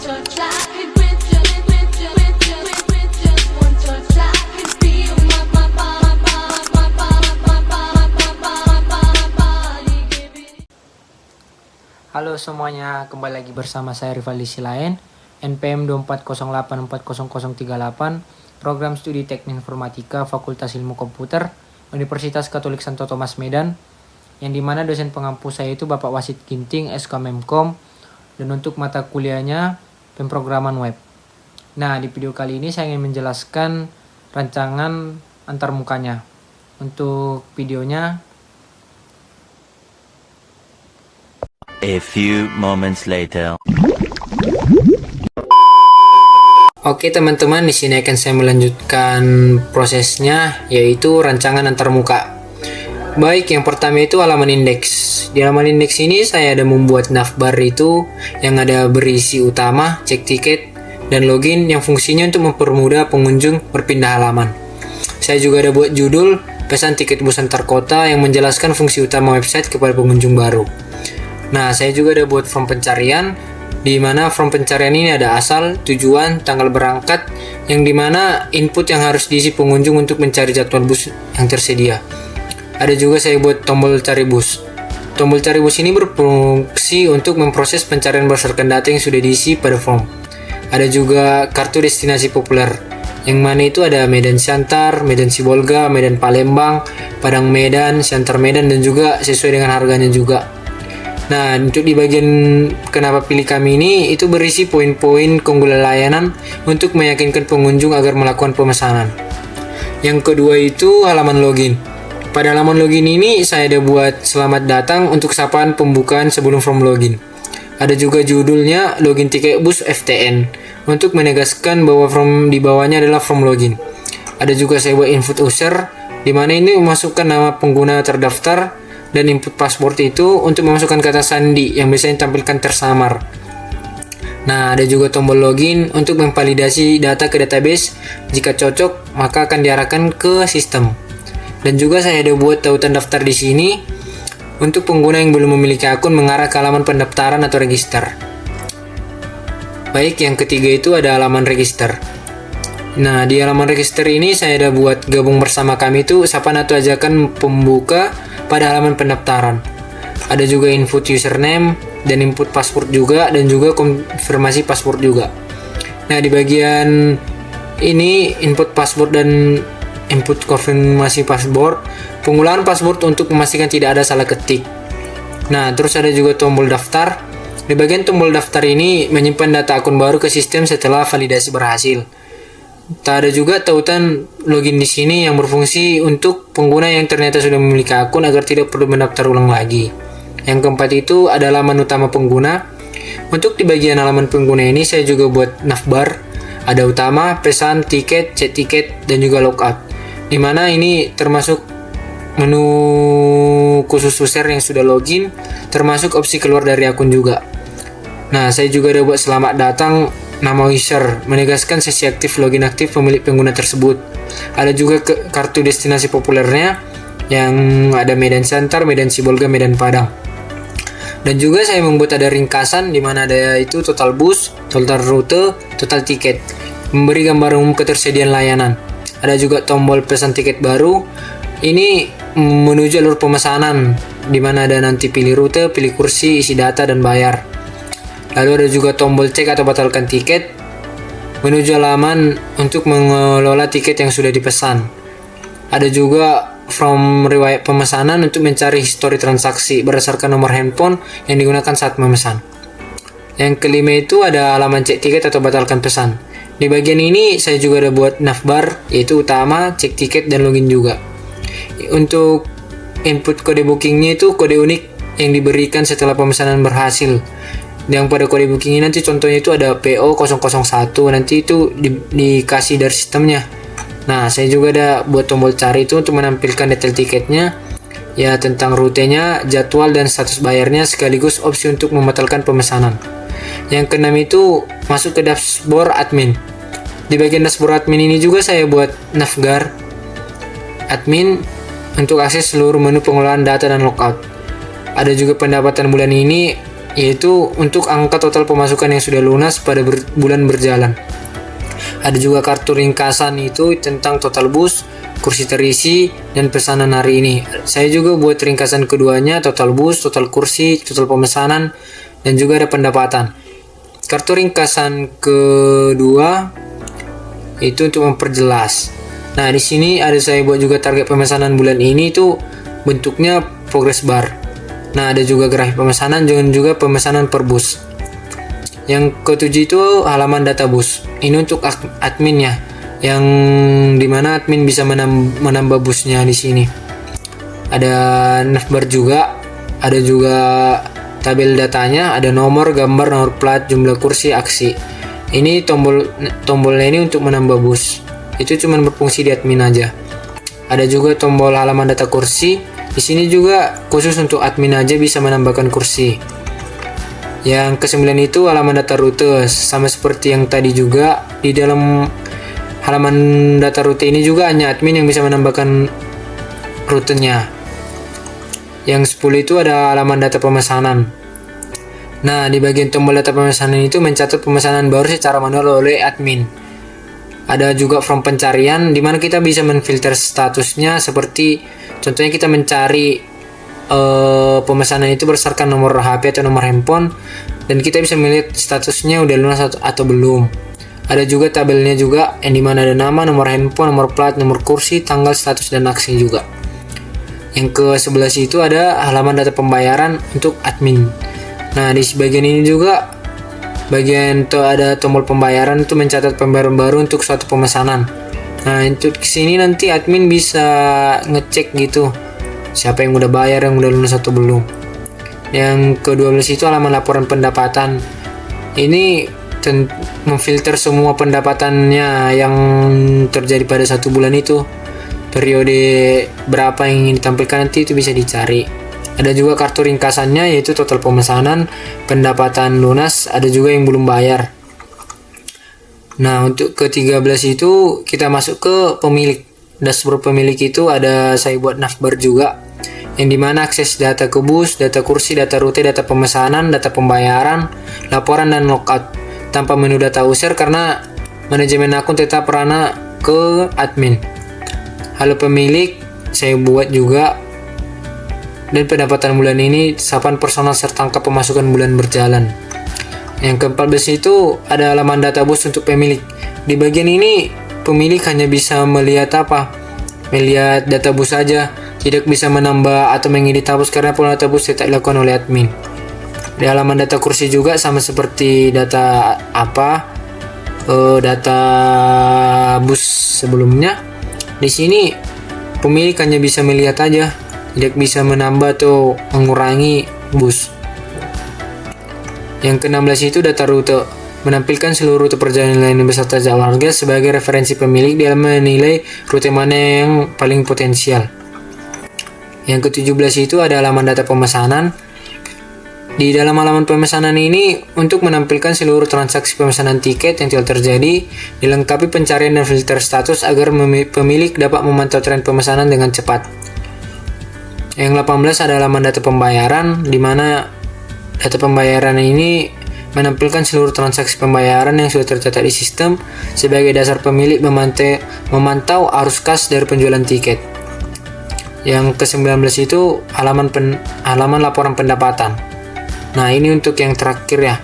touch, I could with just one touch, I could feel my body giving. Halo semuanya, kembali lagi bersama saya Rivaldi Silain, NPM 2408400038, Program Studi Teknik Informatika Fakultas Ilmu Komputer, Universitas Katolik Santo Thomas Medan, yang dimana dosen pengampu saya itu Bapak Wasid Ginting, SK Memkom, dan untuk mata kuliahnya pemrograman web. Nah, di video kali ini saya ingin menjelaskan rancangan antarmukanya. Untuk videonya, A few moments later. Oke teman-teman, di sini akan saya melanjutkan prosesnya, yaitu rancangan antarmuka. Baik, yang pertama itu halaman indeks. Di halaman indeks ini saya ada membuat navbar itu yang ada berisi utama, cek tiket, dan login yang fungsinya untuk mempermudah pengunjung berpindah halaman. Saya juga ada buat judul, pesan tiket bus antar kota yang menjelaskan fungsi utama website kepada pengunjung baru. Nah, saya juga ada buat form pencarian, di mana form pencarian ini ada asal, tujuan, tanggal berangkat, yang dimana input yang harus diisi pengunjung untuk mencari jadwal bus yang tersedia. Ada juga saya buat tombol cari bus. Tombol cari bus ini berfungsi untuk memproses pencarian berdasarkan data yang sudah diisi pada form. Ada juga kartu destinasi populer, yang mana itu ada Medan Siantar, Medan Sibolga, Medan Palembang, Padang Medan, Siantar Medan, dan juga sesuai dengan harganya juga. Nah, untuk di bagian kenapa pilih kami ini, itu berisi poin-poin keunggulan layanan untuk meyakinkan pengunjung agar melakukan pemesanan. Yang kedua itu halaman login. Pada halaman login ini saya ada buat selamat datang untuk sapaan pembukaan sebelum form login. Ada juga judulnya login tiket bus FTN untuk menegaskan bahwa form di bawahnya adalah form login. Ada juga saya buat input user, di mana ini memasukkan nama pengguna terdaftar, dan input password itu untuk memasukkan kata sandi yang biasanya tampilkan tersamar. Nah, ada juga tombol login untuk memvalidasi data ke database. Jika cocok, maka akan diarahkan ke sistem. Dan juga saya ada buat tautan daftar di sini untuk pengguna yang belum memiliki akun mengarah ke halaman pendaftaran atau register. Baik, yang ketiga itu ada halaman register. Nah, di halaman register ini saya ada buat gabung bersama kami itu sapaan atau ajakan pembuka pada halaman pendaftaran. Ada juga input username dan input password juga, dan juga konfirmasi password juga. Nah, di bagian ini input password dan input konfirmasi password, pengulangan password untuk memastikan tidak ada salah ketik. Nah, terus ada juga tombol daftar. Di bagian tombol daftar ini menyimpan data akun baru ke sistem setelah validasi berhasil. Tak ada juga tautan login di sini yang berfungsi untuk pengguna yang ternyata sudah memiliki akun agar tidak perlu mendaftar ulang lagi. Yang keempat itu ada halaman utama pengguna. Untuk di bagian halaman pengguna ini saya juga buat navbar. Ada utama, pesan, tiket, cek tiket, dan juga logout. Di mana ini termasuk menu khusus user yang sudah login, termasuk opsi keluar dari akun juga. Nah, saya juga ada buat selamat datang. Nama user menegaskan sesi aktif login aktif pemilik pengguna tersebut. Ada juga kartu destinasi populernya yang ada Medan Siantar, Medan Sibolga, Medan Padang. Dan juga saya membuat ada ringkasan di mana ada itu total bus, total rute, total tiket, memberi gambar umum ketersediaan layanan. Ada juga tombol pesan tiket baru. Ini menuju alur pemesanan di mana ada nanti pilih rute, pilih kursi, isi data, dan bayar. Lalu ada juga tombol cek atau batalkan tiket, menuju halaman untuk mengelola tiket yang sudah dipesan. Ada juga form riwayat pemesanan untuk mencari histori transaksi berdasarkan nomor handphone yang digunakan saat memesan. Yang kelima itu ada halaman cek tiket atau batalkan pesan. Di bagian ini saya juga ada buat navbar, yaitu utama, cek tiket, dan login juga. Untuk input kode bookingnya itu kode unik yang diberikan setelah pemesanan berhasil. Yang pada kode booking ini nanti contohnya itu ada PO001, nanti itu dikasih dari sistemnya. Nah, saya juga ada buat tombol cari itu untuk menampilkan detail tiketnya, ya tentang rutenya, jadwal, dan status bayarnya, sekaligus opsi untuk membatalkan pemesanan. Yang keenam itu masuk ke dashboard admin. Di bagian dashboard admin ini juga saya buat navbar admin untuk akses seluruh menu pengelolaan data dan logout. Ada juga pendapatan bulan ini yaitu untuk angka total pemasukan yang sudah lunas pada bulan berjalan. Ada juga kartu ringkasan itu tentang total bus, kursi terisi, dan pesanan hari ini. Saya juga buat ringkasan keduanya, total bus, total kursi, total pemesanan, dan juga ada pendapatan. Kartu ringkasan kedua itu untuk memperjelas. Nah, di sini ada saya buat juga target pemesanan bulan ini itu bentuknya progress bar. Nah, ada juga grafik pemesanan dan juga pemesanan per bus. Yang ketujuh itu halaman data bus. Ini untuk admin ya, yang dimana admin bisa menambah busnya di sini. Ada navbar juga, ada juga tabel datanya, ada nomor, gambar, nomor plat, jumlah kursi, aksi. Ini tombolnya ini untuk menambah bus. Itu cuma berfungsi di admin aja. Ada juga tombol halaman data kursi. Di sini juga khusus untuk admin aja bisa menambahkan kursi. Yang ke-9 itu halaman data rute, sama seperti yang tadi juga. Di dalam halaman data rute ini juga hanya admin yang bisa menambahkan rutenya. Yang 10 itu ada halaman data pemesanan. Nah, di bagian tombol data pemesanan itu mencatat pemesanan baru secara manual oleh admin. Ada juga form pencarian di mana kita bisa menfilter statusnya, seperti contohnya kita mencari pemesanan itu berdasarkan nomor HP atau nomor handphone, dan kita bisa melihat statusnya udah lunas atau belum. Ada juga tabelnya juga yang dimana ada nama, nomor handphone, nomor plat, nomor kursi, tanggal, status, dan aksi juga. Yang ke-11 itu ada halaman data pembayaran untuk admin. Nah, di bagian ini juga bagian ada tombol pembayaran itu mencatat pembayaran baru untuk suatu pemesanan. Nah, untuk sini nanti admin bisa ngecek gitu siapa yang udah bayar, yang udah lunas atau belum. Yang ke-12 itu halaman laporan pendapatan. Ini memfilter semua pendapatannya yang terjadi pada satu bulan itu. Periode berapa yang ingin ditampilkan nanti itu bisa dicari. Ada juga kartu ringkasannya, yaitu total pemesanan, pendapatan lunas, ada juga yang belum bayar. Nah, untuk ke-13 itu kita masuk ke pemilik. Dashboard pemilik itu ada saya buat navbar juga, yang dimana akses data ke bus, data kursi, data rute, data pemesanan, data pembayaran, laporan, dan logout tanpa menu data user karena manajemen akun tetap ranah ke admin. Halo pemilik saya buat juga, dan pendapatan bulan ini, sapan personal serta angka pemasukan bulan berjalan. Yang ke-14 itu ada halaman data bus untuk pemilik. Di bagian ini pemilik hanya bisa melihat melihat data bus saja, tidak bisa menambah atau mengedit bus karena pola data bus tidak dilakukan oleh admin. Di halaman data kursi juga sama seperti data data bus sebelumnya. Di sini pemilik hanya bisa melihat aja, tidak bisa menambah atau mengurangi bus. Yang ke-16 itu data rute, menampilkan seluruh rute perjalanan beserta jadwal harga sebagai referensi pemilik dalam menilai rute mana yang paling potensial. Yang ke-17 itu ada halaman data pemesanan. Di dalam halaman pemesanan ini untuk menampilkan seluruh transaksi pemesanan tiket yang telah terjadi, dilengkapi pencarian dan filter status agar pemilik dapat memantau tren pemesanan dengan cepat. Yang 18 ada halaman data pembayaran, di mana data pembayaran ini menampilkan seluruh transaksi pembayaran yang sudah tercatat di sistem sebagai dasar pemilik memantau arus kas dari penjualan tiket. Yang ke-19 itu halaman laporan pendapatan. Nah, ini untuk yang terakhir ya.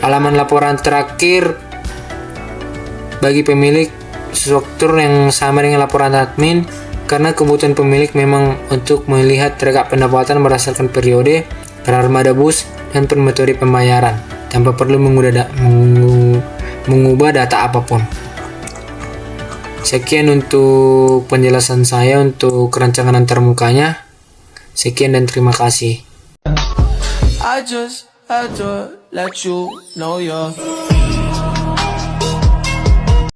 Halaman laporan terakhir bagi pemilik struktur yang sama dengan laporan admin, karena kebutuhan pemilik memang untuk melihat rekap pendapatan berdasarkan periode, per armada bus, dan per metode pembayaran tanpa perlu mengubah data apapun. Sekian untuk penjelasan saya untuk rancangan antarmukanya. Sekian dan terima kasih. I just had to let you know you're